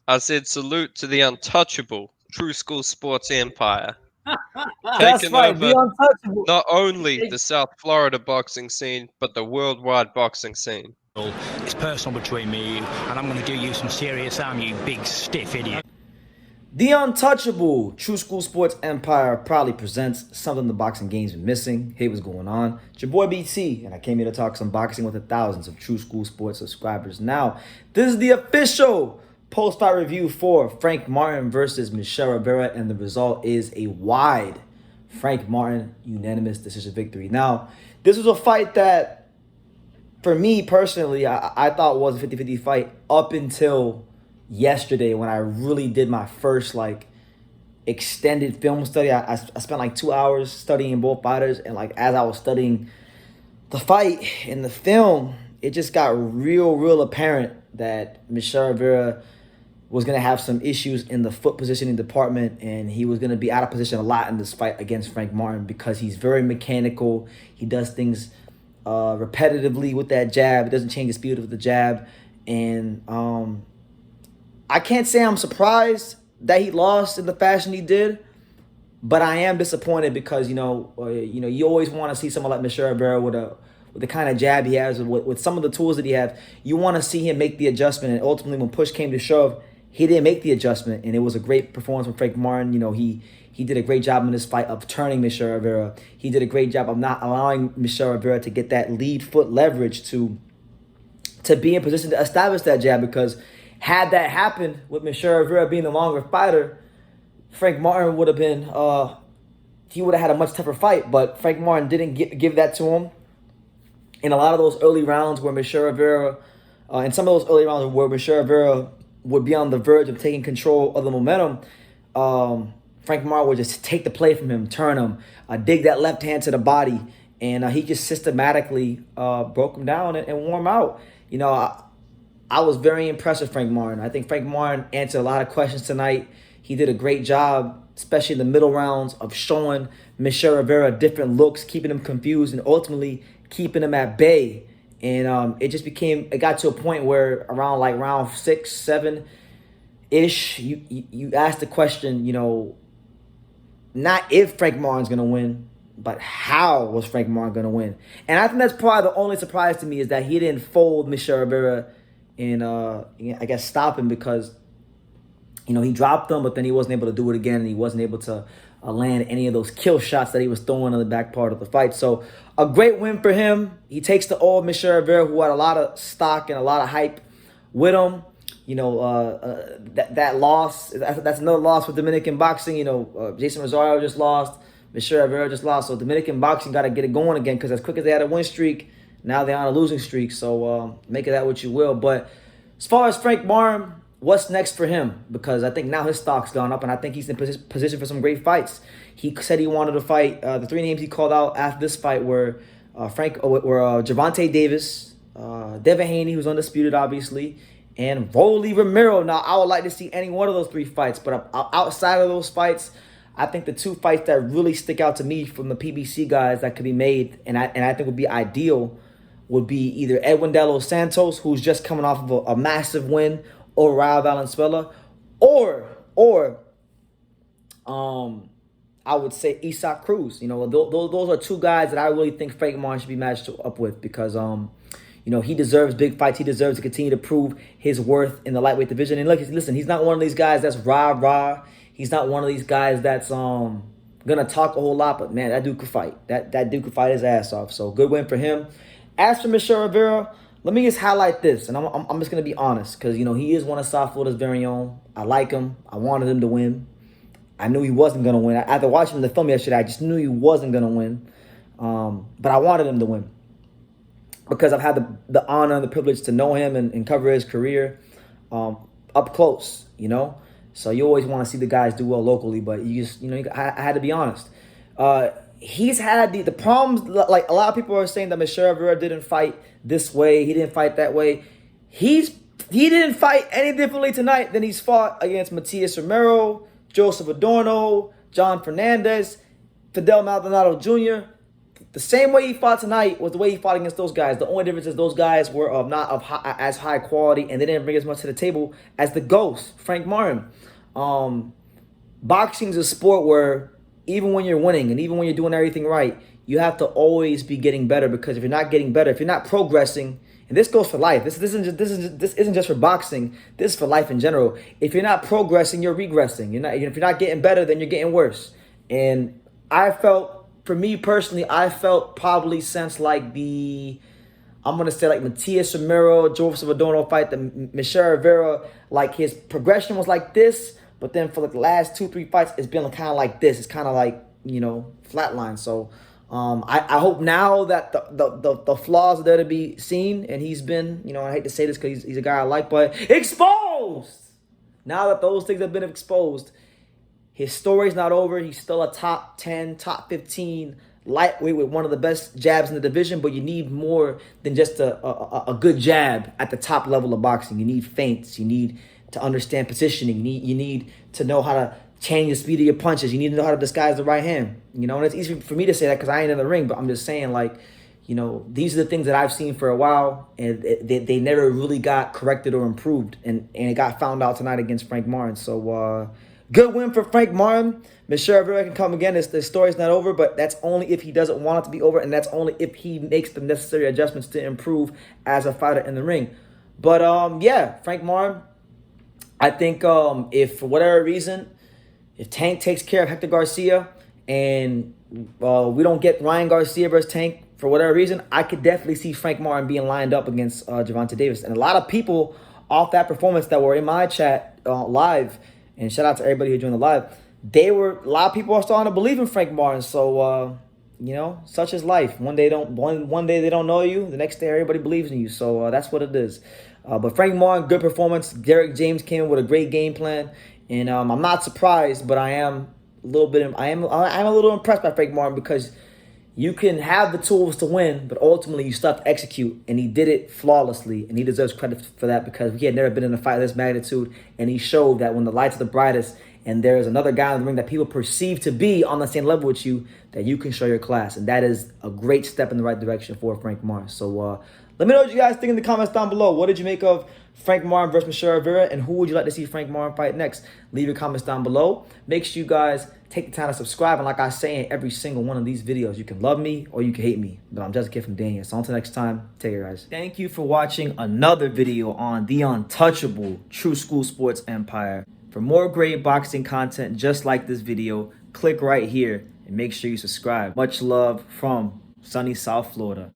I said salute to the untouchable True School Sports Empire, That's taking right, the over untouchable. not only the South Florida boxing scene, but the worldwide boxing scene. It's personal between me and you, and I'm going to do you some serious harm, you big stiff idiot. The untouchable True School Sports Empire proudly presents something the boxing game's been missing. Hey, what's going on? It's your boy BT, and I came here to talk some boxing with the thousands of True School Sports subscribers. Now, this is the official post-fight review for Frank Martin versus Michel Rivera, and the result is a wide Frank Martin unanimous decision victory. Now, this was a fight that, for me personally, I thought was a 50-50 fight up until yesterday when I really did my first extended film study. I spent like 2 hours studying both fighters, and like as I was studying the fight in the film, it just got real apparent that Michel Rivera was going to have some issues in the foot positioning department, and he was going to be out of position a lot in this fight against Frank Martin because he's very mechanical. He does things repetitively with that jab. He doesn't change the speed of the jab, and I can't say I'm surprised that he lost in the fashion he did, but I am disappointed because you always want to see someone like Michel Rivera with the kind of jab he has, with some of the tools that he has. You want to see him make the adjustment, and ultimately, when push came to shove, he didn't make the adjustment, and it was a great performance from Frank Martin. He did a great job in this fight of turning Michel Rivera. He did a great job of not allowing Michel Rivera to get that lead foot leverage to be in position to establish that jab, because had that happened with Michel Rivera being the longer fighter, Frank Martin would have been, he would have had a much tougher fight. But Frank Martin didn't give that to him. In a lot of those early rounds where Michel Rivera, in some of those early rounds where Michel Rivera would be on the verge of taking control of the momentum, Frank Martin would just take the play from him, turn him, dig that left hand to the body, and he just systematically broke him down and wore him out. I was very impressed with Frank Martin. I think Frank Martin answered a lot of questions tonight. He did a great job, especially in the middle rounds, of showing Michel Rivera different looks, keeping him confused, and ultimately keeping him at bay. And it got to a point where around like round 6, 7-ish, you asked the question, not if Frank Martin's going to win, but how was Frank Martin going to win? And I think that's probably the only surprise to me, is that he didn't fold Michel Rivera and I guess stop him, because he dropped him, but then he wasn't able to do it again, and he wasn't able to land any of those kill shots that he was throwing in the back part of the fight. So a great win for him. He takes the old Michel Rivera, who had a lot of stock and a lot of hype with him. That loss, that's another loss for Dominican boxing. Jason Rosario just lost, Michel Rivera just lost. So Dominican boxing got to get it going again, because as quick as they had a win streak, now they're on a losing streak. So make of that what you will. But as far as Frank Martin, what's next for him? Because I think now his stock's gone up, and I think he's in position for some great fights. He said he wanted to fight. The 3 names he called out after this fight were Gervonta Davis, Devin Haney, who's undisputed, obviously, and Rolly Romero. Now, I would like to see any one of those 3 fights, but outside of those fights, I think the 2 fights that really stick out to me from the PBC guys that could be made, and I think would be ideal, would be either Edwin De Los Santos, who's just coming off of a massive win, or Raul Valenzuela, or I would say Isaac Cruz. Those are 2 guys that I really think Frank Martin should be matched up with, because he deserves big fights. He deserves to continue to prove his worth in the lightweight division. And listen, he's not one of these guys that's rah. He's not one of these guys that's gonna talk a whole lot, but man, that dude could fight. That dude could fight his ass off. So good win for him. As for Michel Rivera, let me just highlight this, and I'm just gonna be honest, because he is one of South Florida's very own. I like him. I wanted him to win. I knew he wasn't gonna win. After watching the film yesterday, I just knew he wasn't gonna win. But I wanted him to win, because I've had the honor and the privilege to know him and cover his career up close. So you always want to see the guys do well locally, but I had to be honest. He's had the problems, like a lot of people are saying that Michel Rivera didn't fight this way, he didn't fight that way. He didn't fight any differently tonight than he's fought against Matias Romero, Joseph Adorno, John Fernandez, Fidel Maldonado Jr. The same way he fought tonight was the way he fought against those guys. The only difference is those guys were not of as high quality, and they didn't bring as much to the table as the GOAT, Frank Martin. Boxing is a sport where even when you're winning and even when you're doing everything right, you have to always be getting better, because if you're not getting better, if you're not progressing, and this goes for life. This isn't just for boxing. This is for life in general. If you're not progressing, you're regressing. If you're not getting better, then you're getting worse. And I felt, for me personally, I felt probably since like I'm going to say like Matias Romero, Joseph Adorno fight, the Michel Rivera, like his progression was like this. But then for like the last 2-3 fights, it's been kind of like this. It's kind of like, flatline. So I hope now that the flaws are there to be seen, and he's been, I hate to say this because he's a guy I like, but exposed. Now that those things have been exposed, his story's not over. He's still a top 10, top 15 lightweight with one of the best jabs in the division, but you need more than just a good jab at the top level of boxing. You need feints. You need to understand positioning. You need to know how to change the speed of your punches. You need to know how to disguise the right hand. And it's easy for me to say that because I ain't in the ring, but I'm just saying, like, these are the things that I've seen for a while, and they never really got corrected or improved, and it got found out tonight against Frank Martin. So, good win for Frank Martin. Michel Rivera can come again. The story's not over, but that's only if he doesn't want it to be over, and that's only if he makes the necessary adjustments to improve as a fighter in the ring. But, yeah, Frank Martin, I think if for whatever reason, if Tank takes care of Hector Garcia and we don't get Ryan Garcia versus Tank for whatever reason, I could definitely see Frank Martin being lined up against Gervonta Davis. And a lot of people off that performance that were in my chat live, and shout out to everybody who joined the live, a lot of people are starting to believe in Frank Martin. So, such is life. One day they don't know you. The next day everybody believes in you. So that's what it is. But Frank Martin, good performance. Derek James came in with a great game plan. And I'm not surprised, but I am a little impressed by Frank Martin, because you can have the tools to win, but ultimately you still have to execute. And he did it flawlessly, and he deserves credit for that, because he had never been in a fight of this magnitude, and he showed that when the lights are the brightest and there's another guy in the ring that people perceive to be on the same level with you, that you can show your class. And that is a great step in the right direction for Frank Martin. So let me know what you guys think in the comments down below. What did you make of Frank Martin versus Michel Rivera, and who would you like to see Frank Martin fight next? Leave your comments down below. Make sure you guys take the time to subscribe. And like I say in every single one of these videos, you can love me or you can hate me, but I'm just a kid from Daniel. So until next time, take care, guys. Thank you for watching another video on the untouchable True School Sports Empire. For more great boxing content just like this video, click right here and make sure you subscribe. Much love from sunny South Florida.